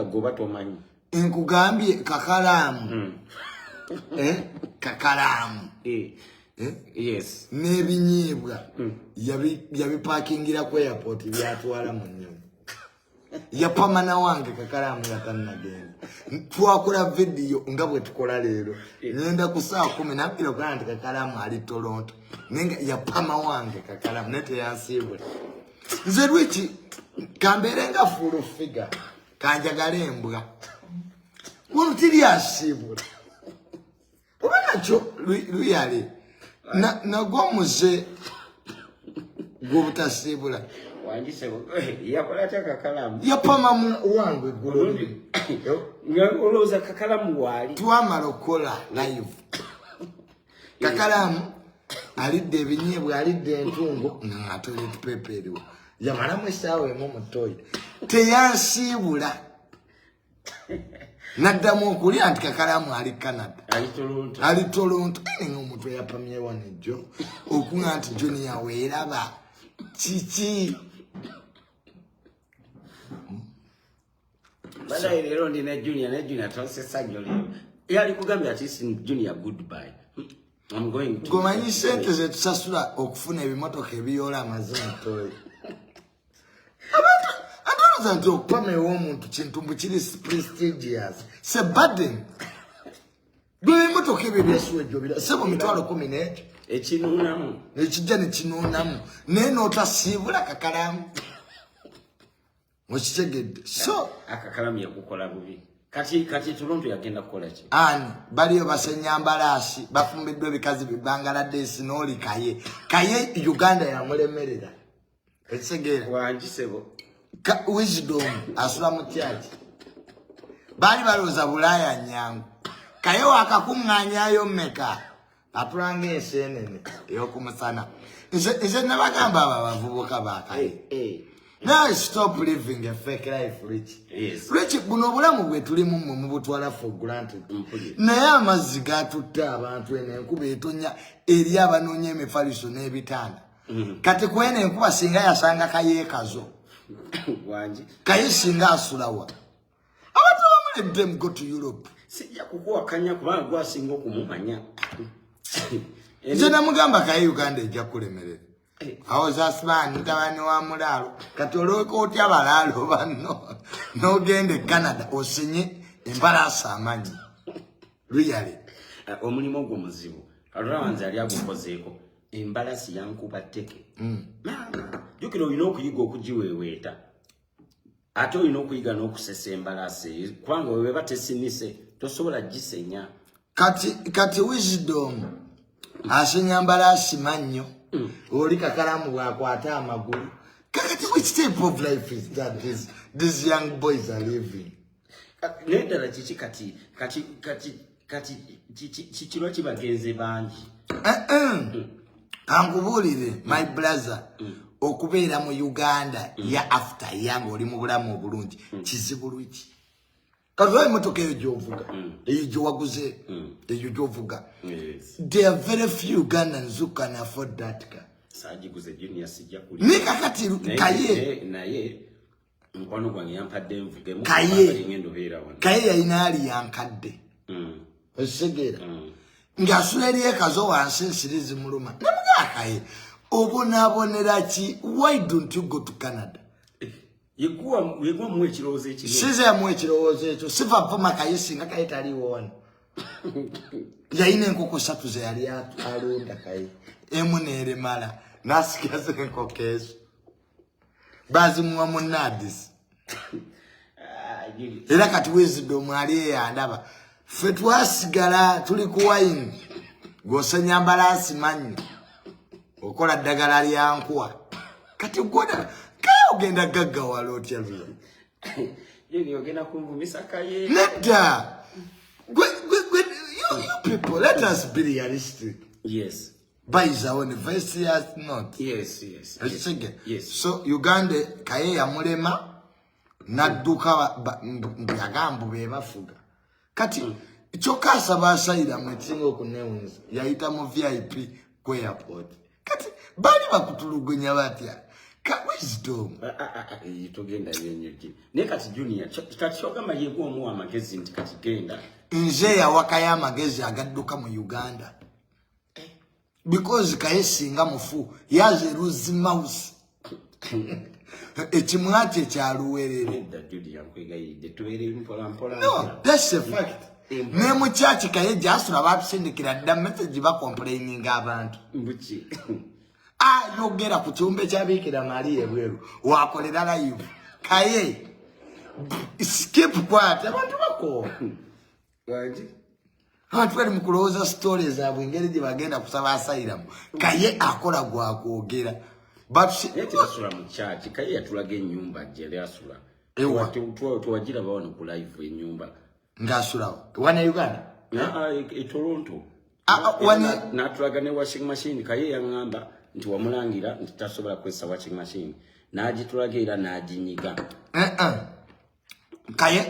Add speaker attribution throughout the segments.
Speaker 1: goba tomanyi.
Speaker 2: Nkugambye Kakalaamu. Kakalaamu.
Speaker 1: Yes.
Speaker 2: N'ebinyeebwa yabipakingira ku airport byatwala mu nnyonyi. Yapamana wange Kakalaamu yatannagenda. Twakola video nga bwe tukola leero. Ngenda ku saa 10 nabiro kandi Kakalaamu ali Toronto. Nenga yapama wange Kakalaamu nete yansiibula. Nze lwiki kamberenga full figure kanjagala embwa. Wano tiri yasiibula. Obana kyo luyale. Nagwa muze gobutasiibula.
Speaker 1: Wanjise yakola cha Kakalaamu.
Speaker 2: Yapama wange gulumbi.
Speaker 1: Oloza Kakalaamu wali.
Speaker 2: Twamala okola live. Kakalaamu alidde ebinyeebwa alidde entungo nga toilet paper eriwo. Yamala mwesaawe mu mutoyi. Teyansiibula. Naddamu okulya nti Kakalaamu ali Canada. Ali Toronto. Nga omuntu yapamye wanejjo. Okunga nti Junior weeraba. Chichi.
Speaker 1: Bala ilero ndina Junior tonsesa nyo. Yali kugambya ati Junior goodbye. I'm going to.
Speaker 2: Gomanyi sente ze tusasula okufuna ebimotoka ebiyola amazina toyi. Abantu okupame w'omuntu kintu kiri prestigious. Se burden. Gwe motoka ebyo byasuwejo bira. Sebo mitwalo 10
Speaker 1: ekinunamu.
Speaker 2: Ekijja ne kinunamu. Neno otasiibula Kakalaamu. Mukitegedde. So
Speaker 1: Kakalaamu yakukola bubi. Kati Toronto yagenda kukola ki?
Speaker 2: Ani baliyo basenya embarasi bafumbiddwa ebikazi Bangladesh n'oli Kaye Uganda yamulemerera. Ekitegeera.
Speaker 1: Wanjisebo.
Speaker 2: Wisdom asula mu church. Bali baloza Bulaya nyangu. Kaye wakakung'anyayo mmeka. Atulanga ensenene ey'okumusana. Nze nabagamba abavubuka ba Kaye. Now stop living a fake life, Rich.
Speaker 1: Yes.
Speaker 2: Rich, buno obulamu bwe tulimu mu butwala for granted. Naye amazzi gatutta abantu enkuba etonya eri abanoonya emifaliso n'ebitanda. Kati kwene enkuba singa yasanga Kaye kazo.
Speaker 1: Wanji.
Speaker 2: Kaye singa asulawa. Abantu bamule them go to Europe.
Speaker 1: Sijja kukuwakanya kubanga gwasinga okumumanya.
Speaker 2: Nze namugamba Kaye Uganda ejja kulemerera. Awo zasibani mutabani wa mulalo kati olweko otya balalo banno n'ogende Canada osenye embarasi amanyi luyale
Speaker 1: omulimo ogwo muzibu kalwanza ali agukozeeko embarasi yankuba tteke jukira olina okuyiga okugiweeweeta ate olina okuyiga n'okusesa embarasi kubanga wewe batesinise tosobola gisenya
Speaker 2: kati Wisdom asenya embarasi mannyo Oli Kakalaamu bwakwata amagulu. Kakati which type of life is that these young boys are living?
Speaker 1: Nedala chichi kati chikirwa kibagenze bangi.
Speaker 2: Angubulire my brother okubeera mu Uganda ya after yango oli mu bulamu obulungi kizibu lwiki. Kazoi motoka eyo gyovuga eyo gyowaguze eyo gyovuga. There are very few Ugandans who can afford that car.
Speaker 1: Sajiguze Junior sijja kuli.
Speaker 2: Nika kati Kaye
Speaker 1: naye mkwano gwange yampadde mvuge mu ngendo beera wano. Kaye
Speaker 2: yalina ali yankadde. Osegera. Ngasula eri ekazo wansi nsirizi muluma. Namuga Kaye obonabonera ki? Why don't you go to Canada?
Speaker 1: Yegwa mwe kirowoozo ekyo.
Speaker 2: Size mwe ekirowoozo ekyo. Sifa poma Kaye singa Kaye taliwo wano. Yaine enkoko 3 ze yali alonda Kaye. Emu neeremala. Nasikiza enkoko ezo. Bazimuwa mu Nadis. Era kati Wisdom ali yandaba. Ffe twasigala tuli ku wine. Gosenya embarasi manyi. Okola ddagala lyankuwa. Kati goda ogenda gaggawala otya lwe.
Speaker 1: Yeni ogenda kunvumisa Kaye.
Speaker 2: Nedda. You people, let us be realistic.
Speaker 1: Yes.
Speaker 2: By his own verse, not.
Speaker 1: Yes. Yes.
Speaker 2: So Uganda Kaye yamulema nadduka byagambo bebafuga. Kati kyokasa basayira mwetinga okunewunza yayita mu VIP ku airport. Kati bali bakutulugunya batya. Kaye Wisdom.
Speaker 1: Togenda yenyeji. Ne kati Junior, kati chogamba yego omu amagezi nti kati genda.
Speaker 2: Nze yawakaya amagezi agadduka mu Uganda. Because Kaye singa mufu, yaze Ruzi Mouse. Ekimwate kyaluwerere. No, that's a fact. Nemu church Kaye jasula babisindikira dda message ba complaining abantu.
Speaker 1: Mbuchi.
Speaker 2: Yogera ku kyumbe kyabikira mali ebweru. Wakolera live. Kaye. Skip kwata abantu bako.
Speaker 1: Waji.
Speaker 2: Abantu bali mukuloza stories zaabwe ngeri gye bagenda kusaba asylum. Kaye akola gwa kwogera.
Speaker 1: Eti asula mu church Kaye yatulaga ennyumba jere asula.
Speaker 2: Ewa
Speaker 1: tuwagira bawano ku live ennyumba.
Speaker 2: Ngasulawo. Wana Uganda?
Speaker 1: Toronto.
Speaker 2: Wana
Speaker 1: natulaga ne washing machine Kaye yangamba nti wamulangira nti tasobola kwesa washing machine. N'agitulaga era n'aginyiga.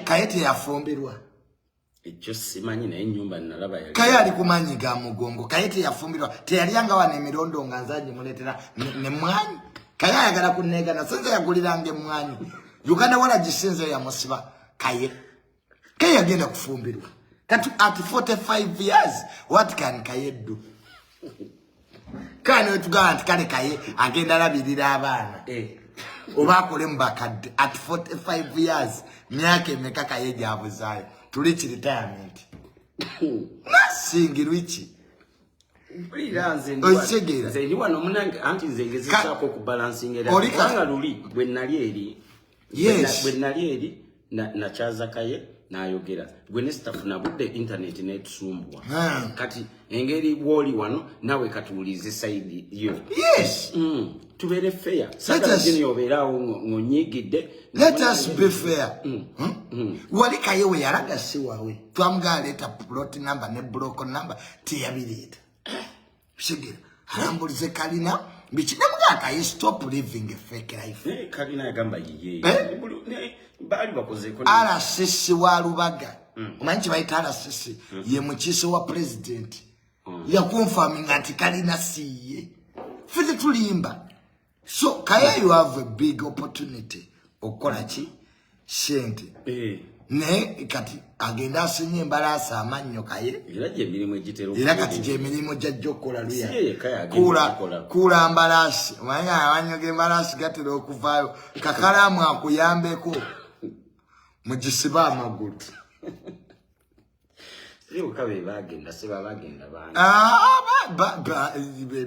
Speaker 2: Kaye teyafumbirwa.
Speaker 1: Ekyo simanyi naye ennyumba nalaba yali.
Speaker 2: Kaye ali kumanyiga mugongo. Kaye teyafumbirwa. Teyalyanga wana emirondo nga nzanyi muletera ne mwanyi. Kaye ayagala kunegana senze yagulirange mwanyi. Uganda wala gisenze ya musiba. Kaye agenda kufumbirwa. Kati at 45 years, what can Kaye do? Kane wetugaa nti Kaye agenda labirira abaana. Oba akole mbakadde at 45 years, myaka emeka Kaye gyabuzaayo. Tulichi retirement. Nasingi Richi.
Speaker 1: Nze ndi wano munange anti nze ngezesaako okubalancing era. Kubanga luli bwe nnali eri.
Speaker 2: Yes.
Speaker 1: Bwe nnali eri nakyaza Kaye n'ayogera. Gwe ne staff nabudde internet n'etusumbwa. Kati engeri bw'oli wano nawe katuwulize side yo.
Speaker 2: Yes.
Speaker 1: Tubeere fair. Sagala Junior obeeraawo ng'onyigidde.
Speaker 2: Let us be fair. Wali Kaye we yalaga si wawe. Twamugala leeta plot number ne block number teyabireeta. Sigera. Alambulize kalina. Bikinemuga Kaye stop living a fake life.
Speaker 1: Kalina yagamba yiye. Bali bakozeeko.
Speaker 2: RCC wa Lubaga. Omanyi bayita RCC. Ye mukiise wa president. Ya confirming nti Kalina siye. Fite tulimba. So Kaye you have a big opportunity. Okola ki? Sente. Ne kati agenda asenye embarasi amannyo Kaye.
Speaker 1: Era gye emirimu egitera
Speaker 2: era kati gye emirimu gy'ajja okukola luya.
Speaker 1: Kula
Speaker 2: Kula mbalasi. Omanyi abanyoga embalasi gatera okuvaayo. Kakalaamu akuyambeko. Mugisiba amagulu.
Speaker 1: Kabe bagenda seba bagenda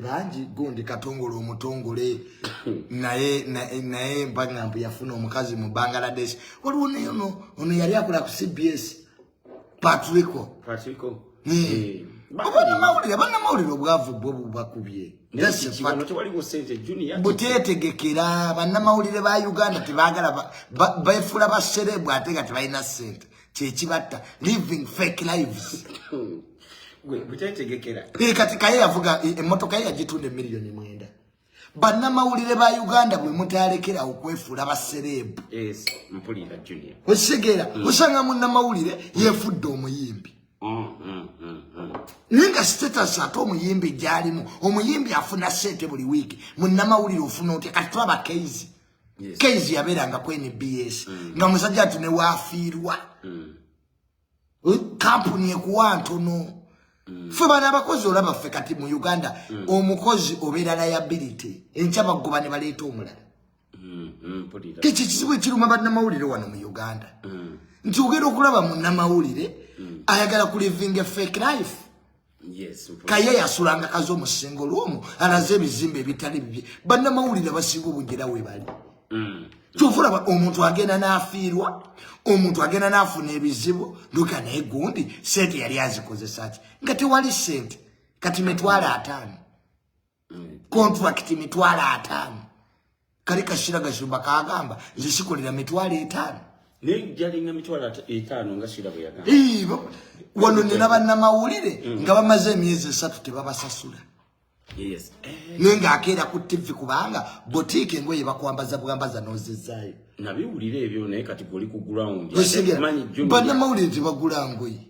Speaker 2: bangi gundi katongolo omutongole naye mbangambu yafuna omukazi mu Bangladesh. Waliwo ono yali akola ku CBS Patrico. Bannamawulire obwavu bwo bubakubye. Buteetegekera bannamawulire ba Uganda tebagala baefula baserebu ate nga tebalina sente. Chechibatta living fake lives.
Speaker 1: Buteetegekera.
Speaker 2: Kati Kaye yavuga emmotoka ye yagitunde milioni 9. Bannamawulire ba Uganda bwe mutalekera okwefuula baserebu.
Speaker 1: Yes, mpulira Junior.
Speaker 2: Osigera, osanga munnamawulire yefudde omuyimbi. Ninga status ato omuyimbi gyalimu, omuyimbi afuna sente buli wiki, munnamawulire ofuna otya kati twaba Kaye. Kaye yaberanga ku NBS. Nga musajja ati ne waafiirwa. Kampuni ekuwa ntono. Ffe bana abakozi olaba ffe kati mu Uganda omukozi obeera liability. Enkya bagoba ne baleeta omulala. Kiki kizibu ekiruma bannamawulire wano mu Uganda. Nti ogenda okulaba munnamawulire ayagala ku living a fake life. Kaye yasulanga kazi omusingo lwomu alaze ebizimbe ebitali bibye. Bannamawulire basinga obunjera we bali. Kyofulaba omuntu agenda n'afiirwa, omuntu agenda n'afuna ebizibu, nduka naye gundi sente yali azikozesa ki? Nga tewali sente. Kati mitwalo 5. Contract mitwalo 5. Kali Kashira Gashumba kagamba zisikolera mitwalo 5.
Speaker 1: Ne jalinga mitwalo 5 nga Shira bwe yagamba.
Speaker 2: Wano nina bannamawulire nga bamaze emyezi 3 tebabasasula.
Speaker 1: Yes.
Speaker 2: Nenga akera ku TV kubanga boutique ngoye bakwambaza bwambaza nozezaayo.
Speaker 1: Nabiwulire ebyo naye kati goli ku ground.
Speaker 2: Bannamawulire tebagula ngoye.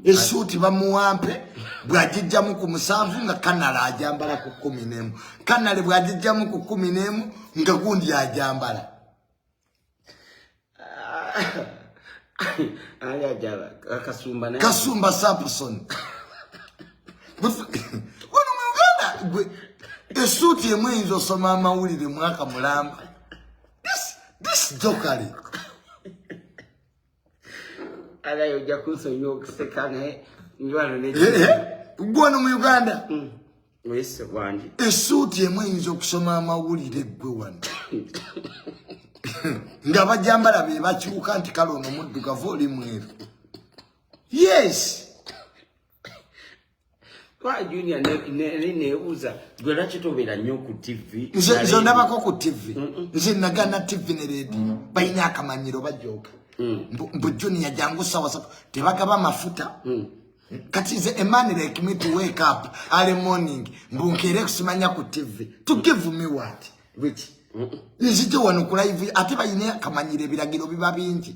Speaker 2: Esuuti bamuwampe bwajijjamu ku 7 nga Kanala ajambala ku 11 Kanale bwajijjamu ku 11 nga gundi ajambala
Speaker 1: aya jaba Kasumba na
Speaker 2: Kasumba Samson wano mu Uganda gwe esuti emwenzo soma amawulire mwaka mulamba this jokali
Speaker 1: ala yoja kusonyo okusekana njwano ne
Speaker 2: gwono mu Uganda
Speaker 1: wese wangi
Speaker 2: esuti emwenzo okusoma amawulire gwe wano nga bajambala be bakyuka nti kale ono muddugavu oli mweru yes
Speaker 1: kwa Junior nebuuza gwe lwaki tobeera nnyo ku TV
Speaker 2: nze ndabako ku TV nze nagana TV ne radio balina akamanyiro bajoka mbu Junior jangu sawa sawa tebagaba amafuta kati nze a man like me to wake up early morning mbunkere kusimanya ku TV to give me what which nzije wano ku live ate bayine akamanyiro ebiragiro biba bingi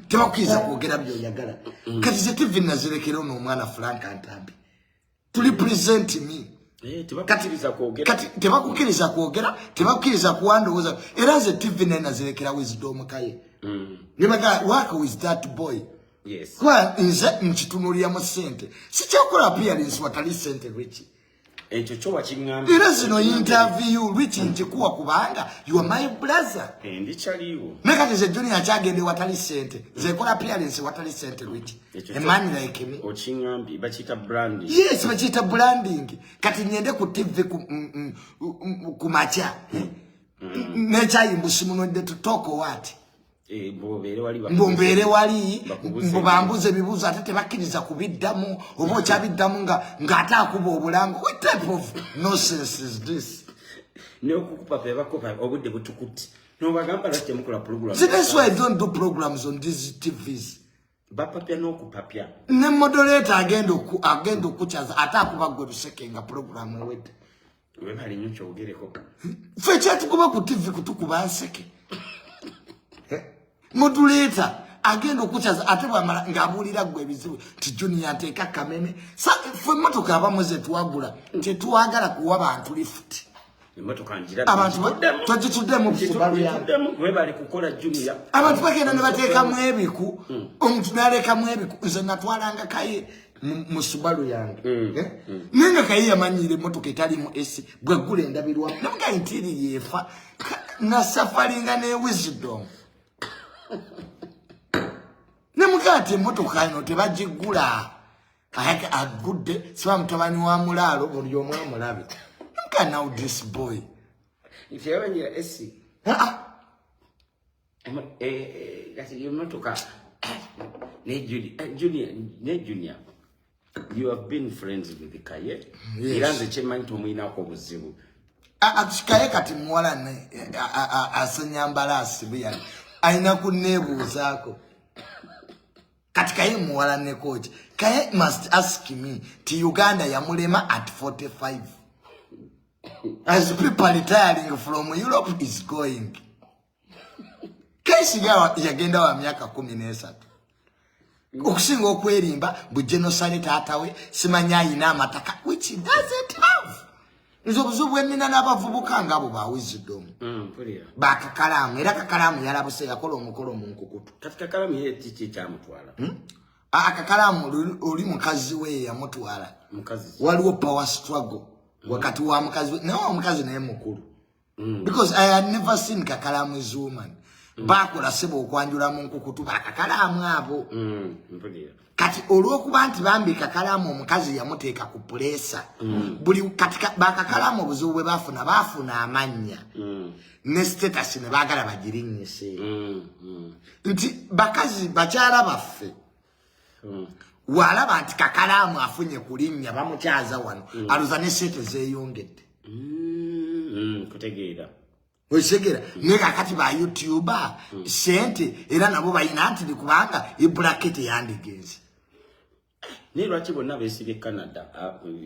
Speaker 2: tebakukiza kwogera byoyagala kati nze TV nazirekera ono omwana Frank Antambi to represent me
Speaker 1: tebakukiriza kwogera
Speaker 2: kati tebakukiriza kwogera tebakukiriza kuwandowooza era nze TV nazirekera Wisdom Kaye nibaga work with that boy
Speaker 1: yes
Speaker 2: kwa nze nkitunulira mu sente sikyakola appearance watali sente rich
Speaker 1: ekyo kyo wakiŋŋambye
Speaker 2: era zino interview rich nkikuwa kubanga you are my brother
Speaker 1: ndikyaliwo
Speaker 2: nekati ze Junior akyagende watali sente zekola appearance watali sente rich a man like me
Speaker 1: okiŋŋambye bakiyita branding
Speaker 2: yes bakiyita branding kati nyende ku TV ku macha nekyayimbusi muno to talk what mbombeere wali mbubambuze ebibuuzo ate tebakkiriza kubiddamu oba okyabiddamu nga ate akuba obulango what type of nonsense is this
Speaker 1: n'okukupa pebakopa obudde butukuti n'obagamba lwaki temukola program
Speaker 2: that's why I don't do programs on these TVs
Speaker 1: bapapya n'okupapya
Speaker 2: ne moderator agenda okukyaza ate akuba gwe lusekenga program ewedde
Speaker 1: webali nnyo kyogereko
Speaker 2: ffe kyatukuba ku TV kutukuba nseke modulator agenda okuchaza ate bwamala ngabulira gwe ebizibu ti Junior ateeka kameme fwe motoka abamu ze twagula tetwagala kuwa bantu lift
Speaker 1: emotoka njira
Speaker 2: abantu twagituddemu kusubalu yange
Speaker 1: webali kukola Junior
Speaker 2: abantu bagenda ne bateekamu ebiku omuntu n'alekamu ebiku nze natwalanga Kaye mu subalu yange nenga Kaye yamanyire emotoka etalimu esi bwe gula endabirwa namuga intiri yefa na safaringa ne Wisdom nemukati emotoka ino tebagigula agudde siba mutabani wa mulaalo buli omu amulabe look at now this boy
Speaker 1: ifyawanyira esi gati emotoka ne Junior you have been friends with Kaye era nze kyemanyi tomuyinako obuzibu
Speaker 2: Kaye kati muwala ne asenya embarasi buyani aina kunebuuzaako kati Kaye muwala ne coach Kaye must ask me to Uganda yamulema at 45 as people retiring from Europe is going Kaye sigawa yagenda wa myaka 13 okusinga okwerimba bu genocide taatawe simanya ayina amataka which he doesn't have nzobuzubu ennina n'abavubuka ngabo ba Wisdom ba Kakalaamu era Kakalaamu yalabuse yakola omukolo mu nkukutu
Speaker 1: kati Kakalaamu ye tiki kyamutwala
Speaker 2: Kakalaamu oli mukazi we yamutwala
Speaker 1: mukazi
Speaker 2: waliwo power struggle wakati wa mukazi no omukazi naye mukulu because I had never seen Kakalaamu's woman bakola sebo okwanjula mu nkukutu ba Kakalaamu abo kati olwokuba nti bambi Kakalaamu omukazi yamuteeka ku pulesa buli katika Kakalaamu obuzibu bwe bafuna amanya ne status ne bagala bagirinyise nti bakazi bakyala baffe walaba nti Kakalaamu afunye kulinnya bamukyaza wano aluza ne sente zeeyongedde
Speaker 1: kutegeera
Speaker 2: Oshegera nega kati ba YouTuber sente era nabo bayina nti kubanga e bracket yandigenze
Speaker 1: ne lwaki bonna beesibye Canada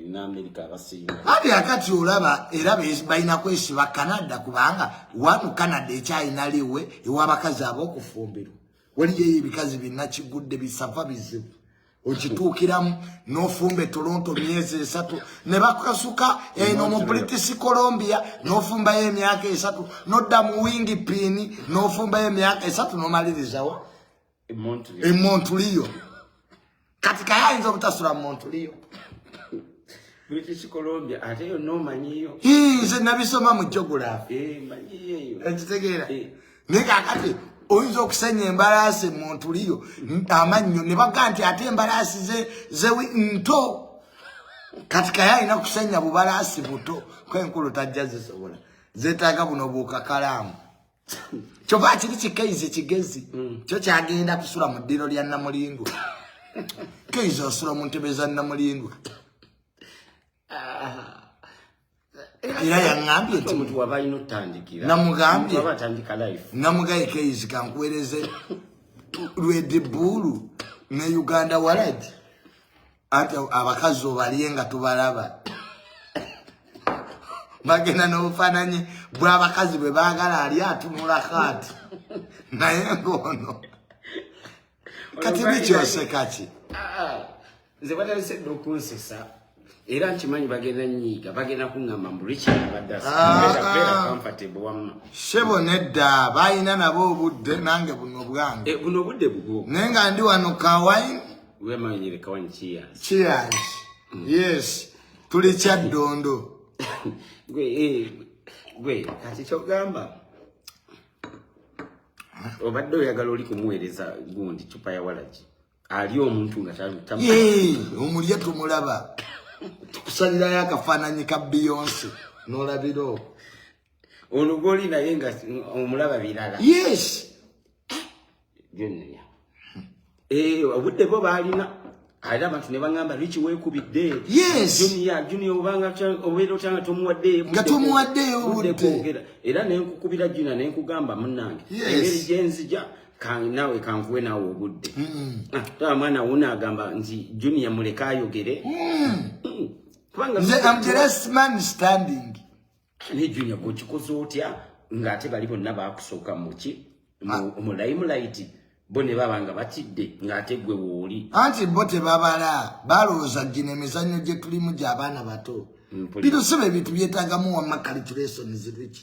Speaker 1: na America abasiima
Speaker 2: ati akati olaba era bayina kwesiba Canada kubanga wanu Canada ekyayina liwe ewabakazi ab'okufumbirwa waliyo ebikazi binakigudde bisava bizibu okituukiramu n'ofumba Toronto myezi 3 ne bakasuka eno mu British Columbia n'ofumbayo emyaka 3 nodda mu Wingipin n'ofumbayo emyaka 3 n'omalirizawo Montreal katika yayinza obutasula mu Montreal
Speaker 1: British Columbia ate yo no manyiyo
Speaker 2: nze nabisoma mu geography
Speaker 1: manyiyo
Speaker 2: ekitegeera nika akati oyinza okusenya embarasi mu Montreal amannyo ne baga nti ate embarasi ze nto katika yayina kusenya bubalasi buto kwenkulu tajja zisobola zetaaga buno Kakalaamu kyova kiri kikeizi kigezi kyo kyagenda kusula mu ddiro lya Namulindwa keizi osula mu ntebe za Namulindwa era yangambye nti
Speaker 1: omuntu wabayina otandikira
Speaker 2: namugambye
Speaker 1: abatandika life
Speaker 2: namugaye keizi kankuwereze lwedibulu ne Uganda walad ate abakazi obaliyenga tubalaba bagenda n'obufaananyi bw'abakazi bwe baagala ali atunula kati naye ngono kati bikyoseka ki
Speaker 1: nze batalisedde okunsesa era nkimanyi bagenda nyiiga bagenda kuŋŋamba mbuliki abaddabeera comfortable wamma
Speaker 2: shebo nedda bayina nabo obudde nange buno bwange
Speaker 1: buno obudde bugwo
Speaker 2: naye nga ndi wano kawine
Speaker 1: wemanyire kawine
Speaker 2: cheers yes tuli kyaddondo
Speaker 1: gwe kati kyogamba obadde oyagala oli kumuweereza gundi cupa ya walagi ali omuntu nga
Speaker 2: omulye tumulaba tukusalirayo akafaananyi ka Beyonce n'olabiro
Speaker 1: ono gwoli naye nga omulaba birala
Speaker 2: yes
Speaker 1: byonna obudde bo baalina ate abantu ne baŋŋamba lwiki weekubidde junior obanga obeera otyanga tomuwaddeyo obudde era nenkukubira junior nenkugamba munnange engeri gyenzija nawe kanvuwe nawe obudde taba mwana wuno agamba nti junior muleke ayogere
Speaker 2: I'm the last man standing
Speaker 1: ne junior gwekikoze otya ng'ate bali bonna baakusooka muki mu limelight bo ne babanga batidde ng'ate gwe wooli
Speaker 2: anti bo tebabala balowooza gino emizannyo gye tulimu gy'abaana bato bitusaba ebintu byetaagamu wamma calculation ziriki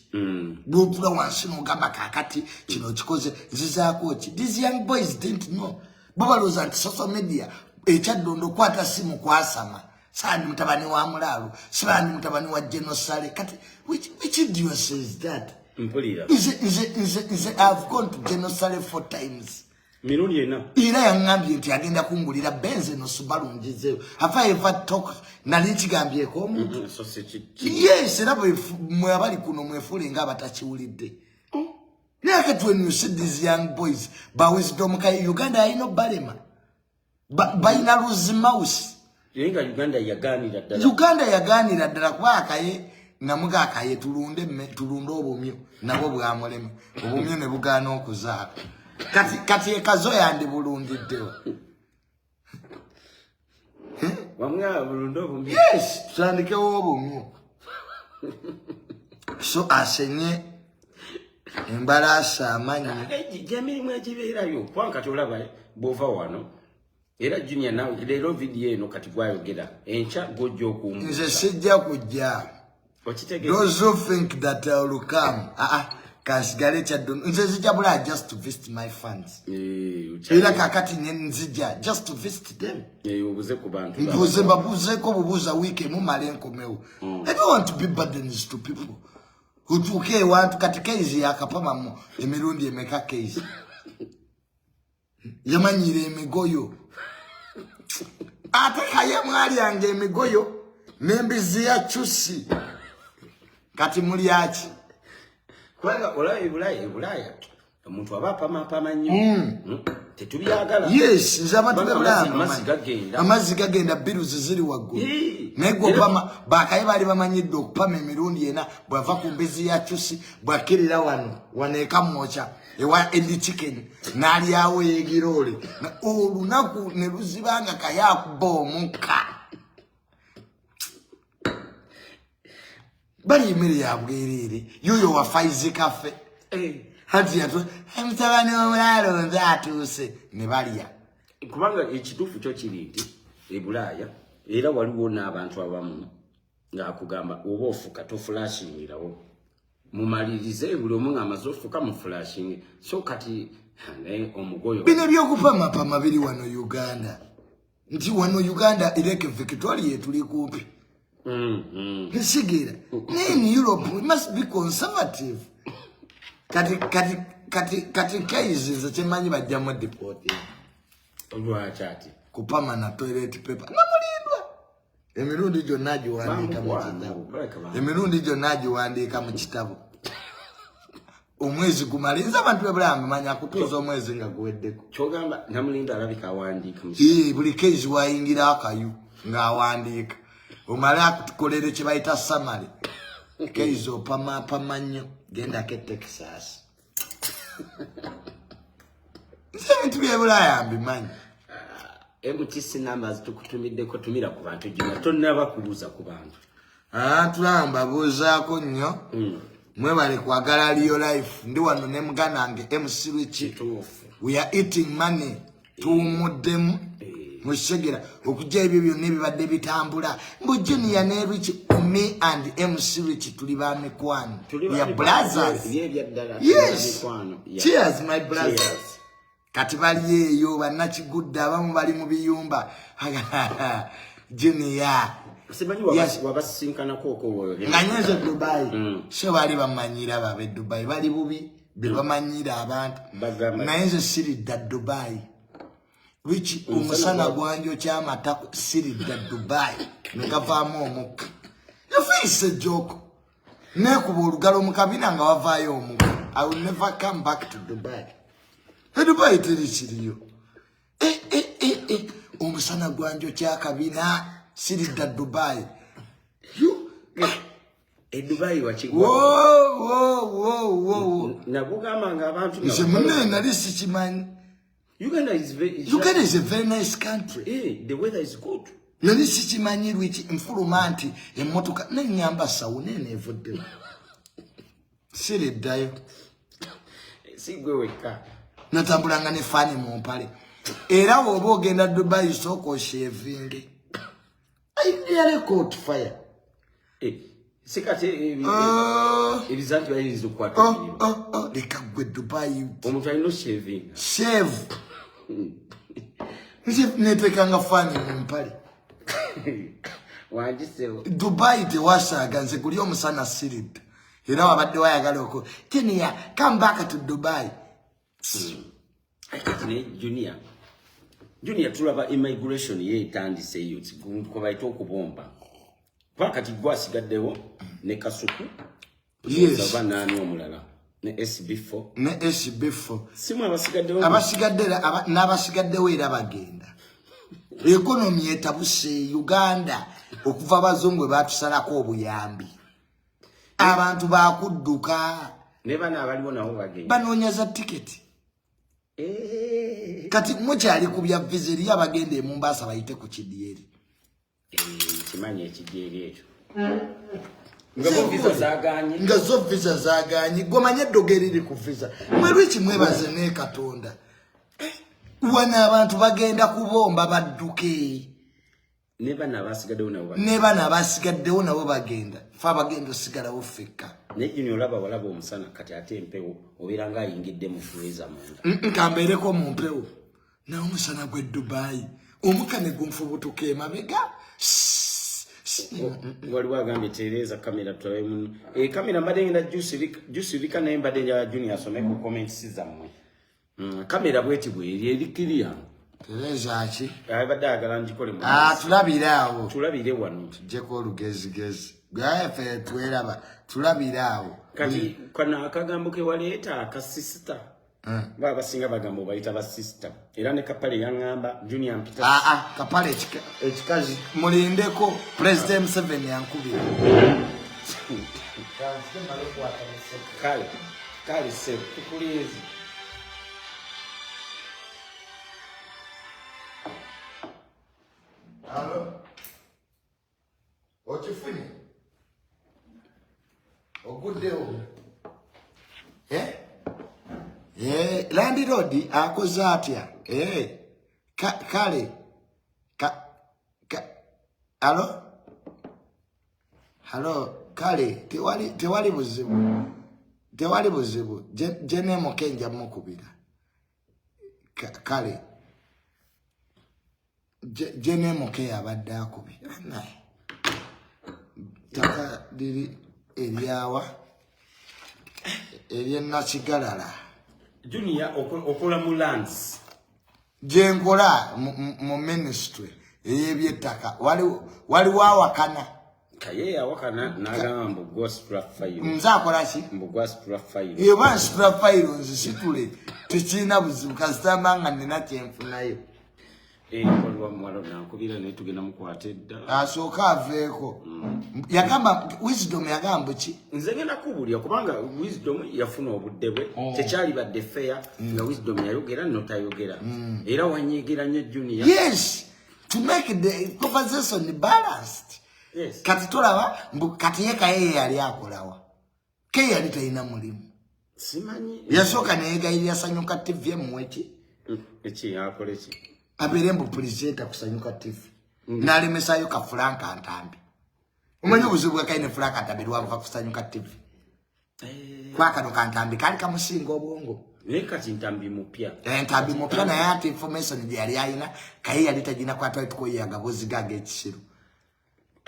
Speaker 2: bwotula wansi n'ogamba kaakati kino kikoze zizaako ki these young boys didn't know bo balowooza nti social media ekyaddondo okwata simu kwasama sandi mutabani wa mulaalo sibandi mutabani wa genosale kati which idiot says that
Speaker 1: mpulira
Speaker 2: nze I've gone to genosale 4 times
Speaker 1: Mirundi ena
Speaker 2: era yangambye nti agenda kungulira benze no Subaru njizeyo have ever talk nali kigambyeko omuntu yes era mwe abali kuno mwefule nga abatakiwulidde Look when you see these young boys ba wisdom Kaye Uganda ayino balema bayina luzi mouse
Speaker 1: yenga Uganda
Speaker 2: yaganira ddala kuba Kaye namuga Kaye tulunde obumyo nabo bwamulema obumyo ne bugaana okuzaala kati ekazo yandi bulundiddewo
Speaker 1: wamwa bulundo obumyo
Speaker 2: yes tutandikewo obumyo so asenye embarasi amanyi
Speaker 1: gyemirimu egibeerayo kubanga kati olaba bw'ova wano era junior nawe leero vidiyo eno kati gwayogera enkya gojja okumbuuza
Speaker 2: nze sijja kujja those who think that I will come kasigale kyaddondo nze zijabula just to visit my fans era kakati nzija just to visit them
Speaker 1: obuze ku bantu
Speaker 2: babuzeeko bubuuza wiiki emu male nkomewo I don't want to be burdens to people utuuke ewantu kati Keizi yakapamamu emirundi emeka Keizi yamanyire emigoyo ate Kaye mwali yange emigoyo nembizi ya chusi kati muli aki
Speaker 1: kwanga olaye bulaya omuntu abapama nnyo tetubyagala
Speaker 2: yes nzaba tubulamba amazzi gagenda biruzi ziri waggulu nego pama Bakaye bali bamanyidde okupama emirundi ena bwava ku mbizi ya chusi bwakirira wano waneeka mwocha ewa endi chicken nalyawo yegirole olunaku ne luzibanga Kaye akuba omuka bali emere ya bwerere yoyo wa Faizi Cafe hati yato mutabani w'omulalo nze atuuse ne balya
Speaker 1: kubanga ekituufu kyo kiri nti ebulaaya era waliwo n'abantu abamu ng'akugamba oba ofuka tofulashingirawo mumalirize buli omu ng'amaze ofuka mu flashingi so kati omugoyo
Speaker 2: bino byokupamapama biri wano Uganda nti wano Uganda ireke Victoria tuli kumpi nsigira in Europe we must be conservative kati kaizi zemanyi bajjamu deport
Speaker 1: lwachati
Speaker 2: kupama na toilet paper namulindwa emirundi gyonna giwandiika mu kitabo emirundi gyonna giwandiika mu kitabo omwezi gumalinza abantu bebulamu manya kutuuza omwezi nga guweddeko
Speaker 1: kyogamba namulinda alabika awandiika
Speaker 2: buli kezi wayingira akayu ng'awandiika omala akutukolere kye bayita samale kezi opamapama nnyo gendako e Texas nze ebintu byebulaaya mbimanyi
Speaker 1: MTC numbers tukutumiddeko tumira ku bantu jina tonnaba kubuuza ku bantu
Speaker 2: tulamba buuzaako nnyo mwebale kwagala liyo life ndi wano ne muganange MC Rich we are eating money tuumuddemu mushegera okujja ebyo byonna ebibadde bitambula mbu Junior ne Rich me and MC Rich tuli ba mikwano ya brothers yes cheers my brothers kati bali eyo bannakigudda abamu bali mu biyumba Junior
Speaker 1: simanyi wabasinkana koko
Speaker 2: nganyezo Dubai so bali bamanyira babe Dubai bali bubi bamanyira abantu nayenze siri da Dubai which umusana gwanjo kyamata siri da Dubai nekavaamu omuka yafiise joke nekuba olugalo mukabina nga wavaayo omuka I will never come back to Dubai. Dubai teri kiriyo umusana gwanjo kyakabina siri da Dubai
Speaker 1: Dubai wachigwa
Speaker 2: wo
Speaker 1: nabugamba nga abantu
Speaker 2: nze munne nali sikimanyi
Speaker 1: Uganda is
Speaker 2: a very nice country.
Speaker 1: The weather is good.
Speaker 2: Nali sikimanyi lwiki nfuluma nti emmotoka nenyamba sawu nene evuddewo siri ddayo
Speaker 1: sigwe weka
Speaker 2: natambulanga ne fani mu mpale era woba ogenda Dubai soko oshevinge I caught fire
Speaker 1: sikate ebizanti bayinza okukwata
Speaker 2: leka gwe Dubai
Speaker 1: omuntu alina shaving
Speaker 2: shave netekanga fani mu mpale Dubai tewasaaga nze guli omusana siridde era wabadde wayagala oko Junior come back to Dubai
Speaker 1: Junior tulaba immigration yeetandise eyo ko bayita okubomba pakati gwasigaddewo ne Kasuku
Speaker 2: yes
Speaker 1: nani omulala ne SB4 simu
Speaker 2: abasigaddewo era bagenda economy etabuse Uganda okuva abazungu batusalako obuyambi abantu bakudduka
Speaker 1: ne bana abaliwo nabo bagenda
Speaker 2: banoonyaza tiketi kati mukyali ku bya visa eri abagenda Mombasa bayite ku kidyeri
Speaker 1: kimanyi ekidyeri ekyo
Speaker 2: nga zo visa zaganye gomanye eddogeri liri ku visa mwerwiki mwebaze ne Katonda wana abantu bagenda kubomba badduke
Speaker 1: ne bana
Speaker 2: abasigaddewo nabo bagenda fa bagenda osigalawo fekka
Speaker 1: ne Junior walaba omusana kati ate empewo obeera nga ayingidde mu freezer munda
Speaker 2: nkambeereko mu mpewo naye omusana gwe Dubai omukane gunfubutuka emabega
Speaker 1: waliwo agambye tereeza kamera tulabe muno kamera mbadde ngenda jusirika naye mbadde nja Junior asome ku comments zammwe kamera bweti bweri erikiriya
Speaker 2: tereeza ki
Speaker 1: abadde agala ngikole
Speaker 2: tulabire awo
Speaker 1: tulabire wano
Speaker 2: tujjeko olugezigezi gwefe tweraba tulabire awo
Speaker 1: kati kana akagambo ke waleeta akasisita baba basinga bagambo bayita basista era ne kapale yangamba Junior mpita
Speaker 2: kapale ekikazi mulindeko President Museveni yankubira
Speaker 1: kale se tukulizi
Speaker 2: alo okifunye oguddewo landlord akoze atya Kale. Hello? Hello, Kale, tewali buzibu. Tewali buzibu. Jene mokenja mukubira. Kale. Jene moke abadde akubira. Taka diri eriawa. Eriena kigalala.
Speaker 1: Junior okola mu lands.
Speaker 2: Jengola mu ministry ey'ebyettaka wali wawakana.
Speaker 1: Kaye yawakana n'agamba mbu gospel file.
Speaker 2: Nze akola ki?
Speaker 1: Mbu gospel file.
Speaker 2: Eba gospel file nzisitule tekirina buzibu kasitamba nga nina kyenfunayo.
Speaker 1: Kolwa mwalo nankubira naye tugenda mukwata edda.
Speaker 2: Asooka aveeko. Yagamba Wisdom yagamba ki?
Speaker 1: Nze ngenda kubulya kubanga Wisdom yafuna obudde bwe. Tekyali badde fair nga Wisdom yayogera notayogera. Era wanyigira nnyo Junior.
Speaker 2: Yes. To make the conversation balanced.
Speaker 1: Yes.
Speaker 2: Kati tolaba kati Kaye yali akolawa. Kaye yali talina mulimu.
Speaker 1: Simanyi.
Speaker 2: Yasooka neyegayirira Sanyuka TV mweki.
Speaker 1: Eki yakole ki?
Speaker 2: Aberembo puliseta kusanyuka TV. Nalemesayo ka Franka Ntambi. Umanyi buzibu kaine Franka Ntambi lwava kusanyuka TV. Kwa kano Ntambi kali kamusinga obwongo.
Speaker 1: Kati Ntambi mupya.
Speaker 2: Ntambi mupya na yati information yali ayina Kaye yali tajina kwata tukoyaga bozigaga ekisiru.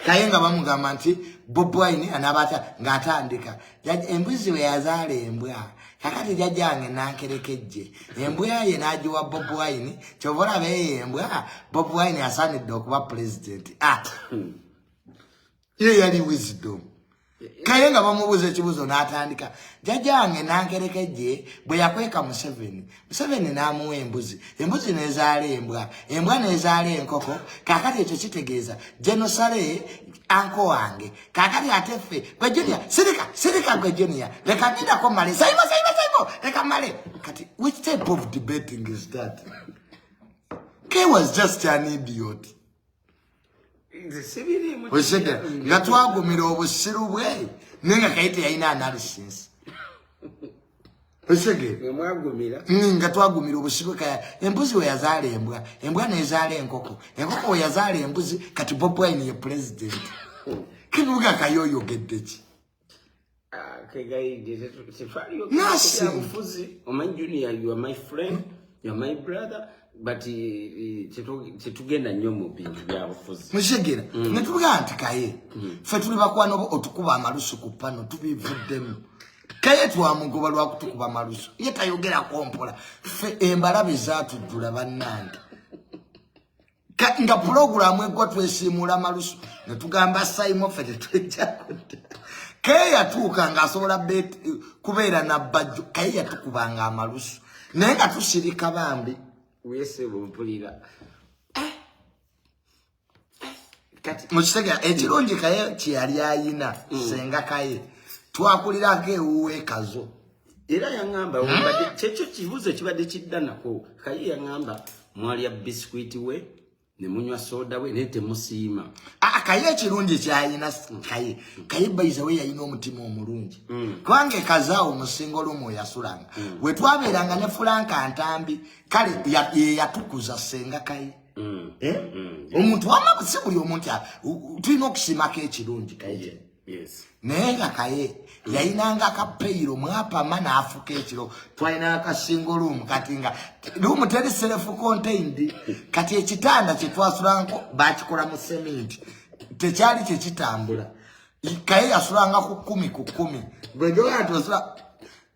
Speaker 2: Kaye nga bamugamba nti Bob Wine anabata ngatandika. Embuzi we yazale embwa. Kakati jajange nankerekejje. Embwa ye najiwa Bob Wine. Chovola be embwa Bob Wine asanidde okuba president. Ye yali Wisdom. Kaye nga bamubuza ekibuzo n'atandika. Jajange nankerekejje bwe yakweka Museveni n'amuwa embuzi. Embuzi nezaala embwa. Embwa nezaala enkoko. Kakati ekyo kitegeeza Genosale anko wange. Kakati ateffe. Gwe Junior, sirika gwe Junior. Leka ngidako male. Saimo. Leka male. Kati, which type of debating is that? Kaye was just an idiot. Osega nga twagumira obusiru bwe nenga Kaite yalina analysis. Osega
Speaker 1: mwagumira
Speaker 2: nga twagumira obusiru kaya embuzi we yazaala embwa nezaala enkoko we yazaala embuzi kati Bob Wine ye president. Kibuga kayoyo geddeki
Speaker 1: kegaide sefaliyo
Speaker 2: Nothing.
Speaker 1: Omanyi Junior, you are my friend, you are my brother. But tetugenda nnyo mu bintu byabufuzi.
Speaker 2: Mushegera netuvuga nti Kaye fe tuli bakwano otukuba amalusu ku pano tubivuddemu. Kaye twamugoba lwa kutukuba amalusu ye tayogera kompola fe embalabe zatujjula bannange. Nga program egwa twesimula amalusu netugamba Saimo fe tetwejja kudda. Kaye yatuuka nga asobola kubeera nabajjo. Kaye yatukubanga amalusu naye nga tusirika bambi.
Speaker 1: Wese bumpulira. Kati
Speaker 2: Muchitega ekirungi Kaye kyali ayina senga Kaye twakulirako ewuwe kazo.
Speaker 1: Era yangamba ombadde kyekyo kibuzo kibadde kiddanako. Kaye yangamba mwalya biscuit we ne munywa soda we ne temusiima.
Speaker 2: Kaye ekirungi kyayina Kaye bayiza we yayina omutima omulungi. Kwange kazaawo musingo lumu yasulanga. We twabeeranga ne Franka Ntambi kale yatukuza senga Kaye. Omuntu wamabusi buli omuntu tulina okusimako ekirungi Kaye.
Speaker 1: Yes.
Speaker 2: Naye nga Kaye yayinanga akapeyiro mwapama n'afuka ekiro twalina akasingo lumu kati nga lumu teri self contained kati ekitanda kye twasulanko bakikola mu cement tekyali kyekitambula. Kaye yasulanga ku 10 ku 10 gwe ndio yatosula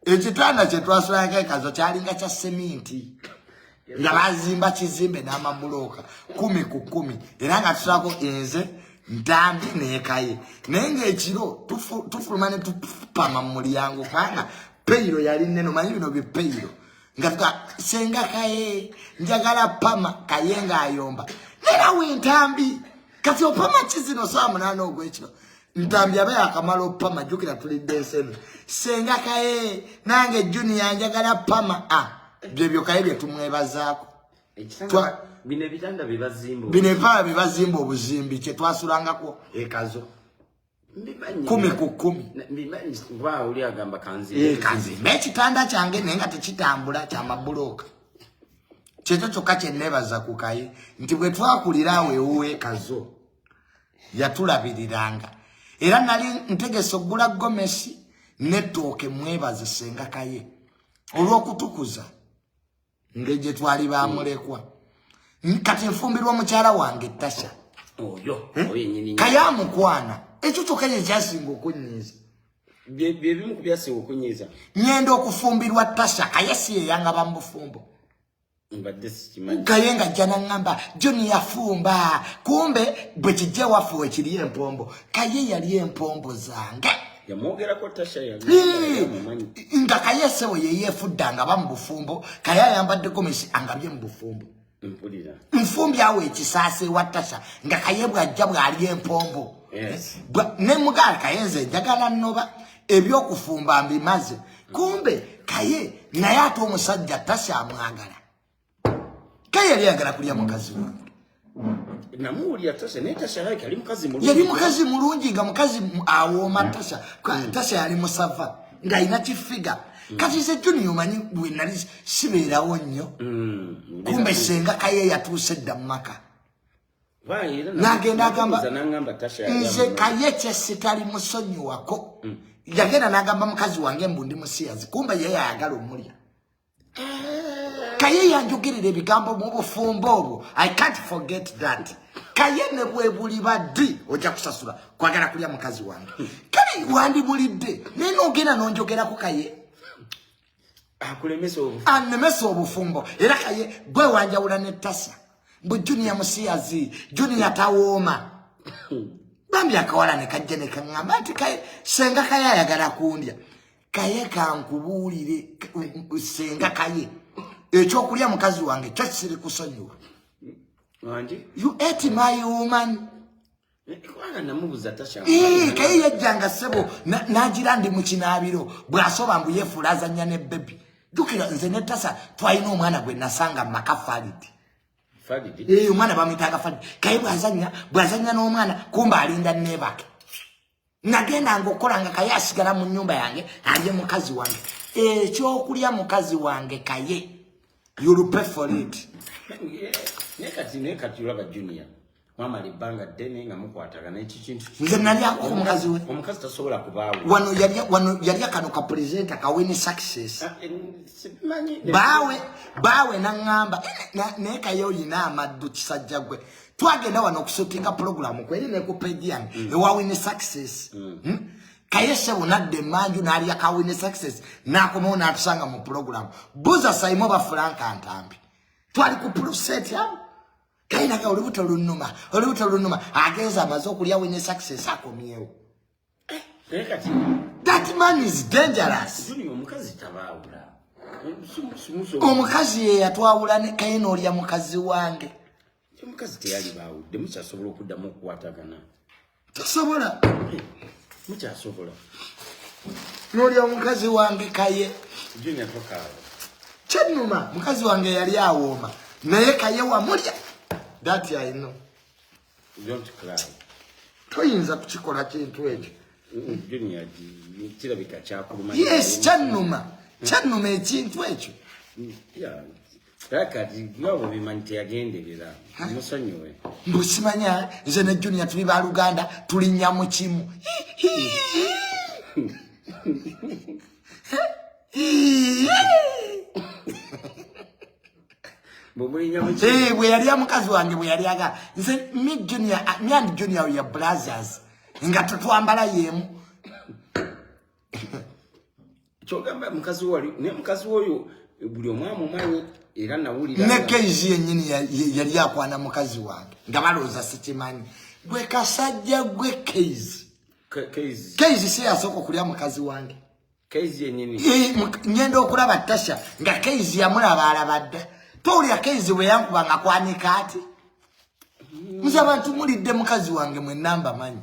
Speaker 2: ekitanda kye twasulanko ekazo kyalinga kya cement nga bazimba kizimbe n'amabuloka 10 ku 10 era nga tusulako enze Ntambi ne Kaye nenge ekiro tufulumane tupama mu mulyango kwanga peyiro yali neno manyi bino bi peyiro nga senga Kaye njagala pama Kaye nga ayomba nera we Ntambi kati opama kizino saa 8 ogwekiro Ntambi abe akamala opama jukira tulidde enseno senga Kaye nange Junior njagala pama byebyo Kaye bye tumwebazaako
Speaker 1: bine bitanda bibazimbo.
Speaker 2: Bine pala bibazimbo obuzimbi kye twasulangako ekazo. 10 ku 10.
Speaker 1: Mbimanyi wa uli agamba kanzi.
Speaker 2: Kanzi. Ekitanda kyange nenga tekitambula kya mabuloka. Checho chokache nebaza ku Kaye nti bwe twakulirawe uwe kazo yatulabiriranga era nali ntegeso gula gomesi netoke mwebaze senga Kaye olwokutukuza ngeje twali bamulekwa kati nfumbirwa mukyala wange Tasha
Speaker 1: oyo nyini
Speaker 2: Kayamu kwana ekyo chokaye kyasinga okunyiza
Speaker 1: byebimu kubyase okunyiza
Speaker 2: nyendo okufumbirwa Tasha Kaye si yanga bambufumbo Kayenga jana ngamba Joni yafumba kumbe bwekije wafu ekiri empombo Kaye yali empombo zange
Speaker 1: yamogera ko Tasha ya
Speaker 2: nga Kaye sewo yefudanga bambufumbo Kaye yambadde komisi angabye mbufumbo
Speaker 1: mpulira
Speaker 2: mfumbi awe ekisase wa Tasha nga Kaye bwajja bwali empombo
Speaker 1: yes
Speaker 2: ne mugala Kayenze njagala nnoba ebyokufumba mbimaze kumbe Kaye naye ate omusajja Tasha amwagala Kaye yali yagala kulya mukazi wange
Speaker 1: namuwulira Tasha ne Tasha yali ali mukazi mulungi
Speaker 2: yali mukazi mulungi nga mukazi awooma Tasha yali musava nga ina kifiga kati se Juni yomanyi bwe nali sibeerawo nnyo kumbe senga Kaye yatuuse dda mu maka nagenda agamba nze Kaye kyesitali musonyiwako yagenda n'agamba mukazi wange mbu ndi musiyazi kumbe ye yayagala omulya Kaye yanjogerera ebigambo mu bufumbo obwo I can't forget that Kaye ne bwe buli baddi ojja kusasula kwagala kulya mukazi wange kale wandi bulidde nene ogenda nonjogerako Kaye anemesa obufumbo era Kaye gwe wanjawula ne Tasha mbu Junior musiyazi Junior tawooma bambi akawala ne kajja ne kaŋŋamba nti Kaye senga Kaye ayagala kundya Kaye kankubuulire senga Kaye ekyokulya mukazi wange kyo kiri kusonyiwa you ate my woman Kaye yajjanga sebo nagira ndi mu kinaabiro bw'asoba mbu yeefulazanya ne bebi jukira nze ne Tasha twalina omwana gwe nasanga mu maka Falidi omwana bamwitaga Falidi Kaye bw'azanya n'omwana kumba alinda neebake nagenda ng'okola nga Kaye asigala mu nnyumba yange alye mukazi wange ekyokulya mukazi wange Kaye you'll pay for it
Speaker 1: nekati ulaba Junior mama libanga dene nga mukwataga n'eki kintu
Speaker 2: nze nali ako omukazi we
Speaker 1: omukazi tasobola kubaawo
Speaker 2: wano yali akano ka presenter ka win success bawe nangamba naye Kaye olina amaddu kisajja gwe twagenda wano okusutinga program kweri ne ku page yange ewa win success Kaye sebo nadde manju nali aka win success nakomawo n'atusanga mu program buza saimo ba Frank Antambi twali ku process ya Kaye naga olubuto lunuma ageza amaze okulya win success akomyewo that man is dangerous
Speaker 1: omukazi tabaawula
Speaker 2: omukazi ye yatwawula ne Kaye n'olya mukazi wange
Speaker 1: omukazi teyali baawudde mukyasobola okuddamu okukwatagana
Speaker 2: tasobola
Speaker 1: mukyasobola
Speaker 2: n'olya mukazi wange Kaye
Speaker 1: Junior tokaawo
Speaker 2: kyenuma mukazi wange yali awooma naye Kaye wamulya that I know
Speaker 1: don't cry
Speaker 2: toyinza kukikola kintu ekyo
Speaker 1: Junior kirabika kyakuluma
Speaker 2: yes kyenuma ekintu ekyo
Speaker 1: kakati nabo bimanyi teyagenderera musonyiwe
Speaker 2: mbusimanya nze ne Junior tuli ba Luganda tulinnya mu kimu bwe yali mukazi wange bwe yali aga nze me and Junior we are brothers nga tutwambala yemu
Speaker 1: kyogamba mukazi oyo buli omwamu manyi era nawulira
Speaker 2: ne Kaye yennyini yali akwana mukazi wange nga balooza sikimanyi gwe kasajja gwe Kaye si yasooka okulya mukazi wange
Speaker 1: Kaye yennyini
Speaker 2: ngenda okulaba Tasha nga Kaye yamulaba alabadde towulira Kaye bwe yankubanga kwanika ati nze abantu mulidde mukazi wange mwenamba manyi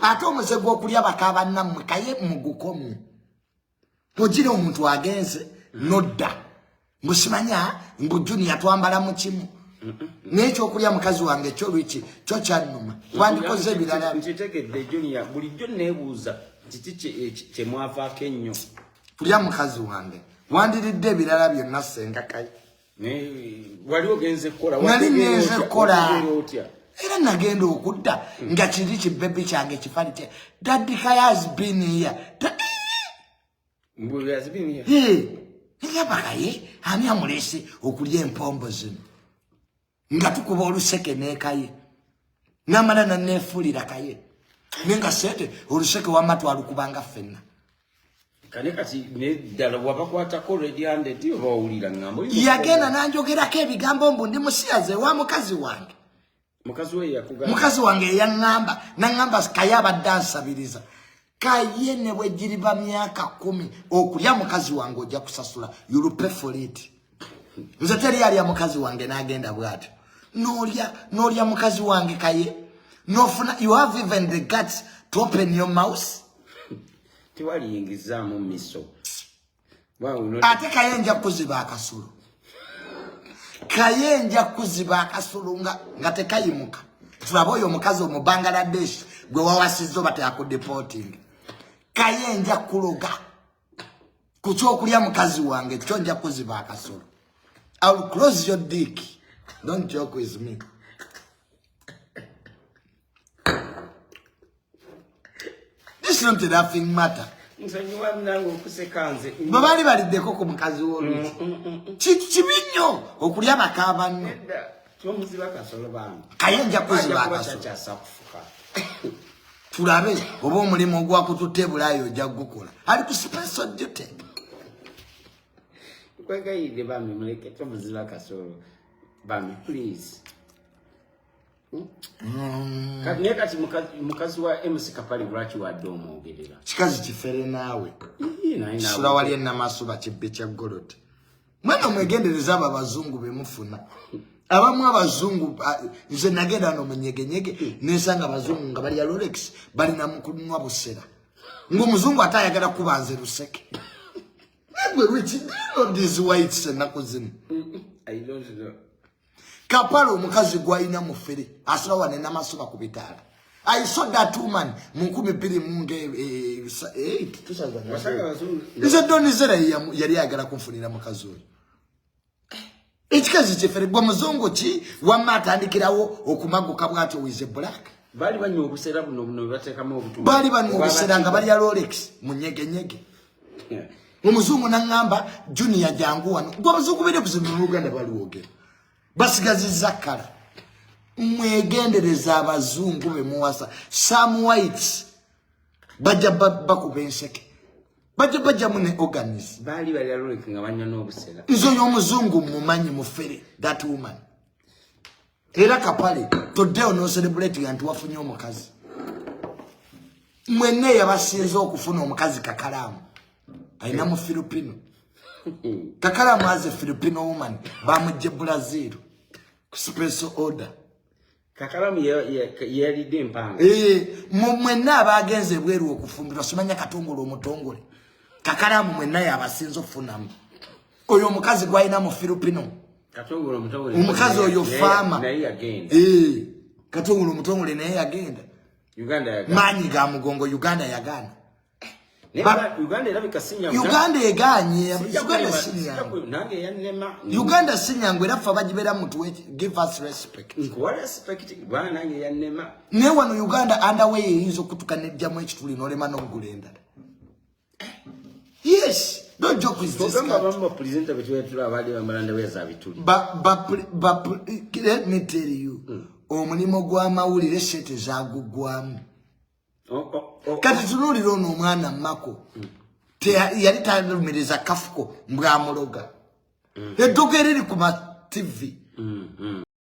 Speaker 2: ate omuze gw'okulya bakaaba nammwe Kaye mugukomye ogire omuntu agenze nodda musimanya mbu Junior twambala mu kimu n'ekyokulya mukazi wange kyolwiki kyo kyannuma twandikoze ebirala
Speaker 1: nkitegedde Junior bulijjo neebuuza kiki kyemwavaako ennyo
Speaker 2: kulya mukazi wange wandiridde ebirala byonna senga Kaye
Speaker 1: wali ogenze kola
Speaker 2: nali ngenze kola era nagenda okudda nga kiri kibebi kyange kifali kye Daddy Kaye has been here
Speaker 1: Mbu has been here
Speaker 2: Kaye ani amulese okulya empombo zino nga tukuba oluseke ne Kaye namala nanefulira Kaye nenga sete oluseke wamatu alukubanga fenna
Speaker 1: kane kati ne dala wabakwata ko radiande ti bawulira ngambo
Speaker 2: yagenda nanjogerako ebigambo mbu ndi musiyaze wa mukazi wange
Speaker 1: mukazi we yakugamba
Speaker 2: mukazi wange yangamba nangamba Kaye abaddansabiriza Kaye ne bwegiriba myaka 10 okulya mukazi wange ojja kusasula you will pay for it nze teri ali ya mukazi wange nagenda bwatyo nolya mukazi wange Kaye nofuna you have even the guts to open your mouth
Speaker 1: tiwali yingizamu miso
Speaker 2: ate Kaye nja kuziba akasulu Kaye nja kuziba akasulu nga tekayimuka tulaba oyo mukazi mu Bangladesh gwe wawasizzo bate akudeporting Kaye nja kuloga kuchokulya mukazi wange kyo nja kuziba akasulu I will close your dick don't joke with me this is not a laughing matter
Speaker 1: nsanyuwa nango kusekanze
Speaker 2: babali baliddeko ku mukazi w'oluki kibinyo okulya bakabanno
Speaker 1: tumuziba kasolo bantu
Speaker 2: Kaye nja kuziba akasulu tulabe oba omulimu ogwa kututebulayo ojja gukola ali ku special duty
Speaker 1: kwegayide bami muleke tumuziba kasolo bami please kati mukazi wa MC Kapali lwaki wadde omwogerera
Speaker 2: kikazi kifere naawe sula wali enamasuba kibbe kya goloti mwana mwegendereza abo abazungu bemufuna abamu abazungu nze nagenda no munyegenyege nesanga abazungu nga bali ya Rolex bali na mukunwa busera ng'omuzungu atayagala kubanze luseke ngwe which these whites nakuzina
Speaker 1: I don't know
Speaker 2: Kapalo mukazi gwaina mufere asira wane namasuba kubitala I saw that woman munkumi pili munge
Speaker 1: wasanga bazungu
Speaker 2: nze donizera yali agala kumfunira mukazi oyo ekikazi kifere gwa muzungu ki wamata andikirawo okumaguka bwatyo wize black
Speaker 1: bali banyo obusera buno batekamu obutu
Speaker 2: bali banyo obusera nga bali ya Rolex munyege omuzungu nangamba Junior jangu wano gwa muzungu bere kuzimba Uganda bali wogera basigazi zakala mwegendereza abazungu be muwasa some whites baja bakubenseke baja mune organize
Speaker 1: bali ya Rolex nga banya n'obusera
Speaker 2: nzo y'omuzungu mumanyi mufere that woman era Kapale today no celebrate yantu wafunye omukazi mwene yabasinze okufuna omukazi Kakalaamu aina mu Filipino Kakalaamu as a Filipino woman bamujje Brazil special order
Speaker 1: Kakalaamu yali dempanga
Speaker 2: mwene abagenze bweru okufumbirwa simanya katongolo omutongole Kakalaamu mwene yabasinze okufunamu oyo omukazi gwaina mu Filipino
Speaker 1: katongolo omutongole
Speaker 2: omukazi oyo fama
Speaker 1: naye agenda
Speaker 2: katongolo omutongole naye agenda
Speaker 1: Uganda yagana
Speaker 2: manyi ga mugongo Uganda yagana
Speaker 1: Uganda erabika sinya
Speaker 2: Uganda eganye Uganda sinya ngwe rafa bajibera mutu give us respect
Speaker 1: what respect bwana nange yanema
Speaker 2: ne wano Uganda underway yinzo kutukanejja mu ekituli nolema n'ogulenda yes don't joke with this
Speaker 1: bamba presenter betwe tulabali bambalanda weza bituli
Speaker 2: let me tell you omulimo gwa mawulire sete zagugwamu kati tunulira ono omwana mako yali talumireza kafuko mbwamuloga eddogo eriri ku ma TV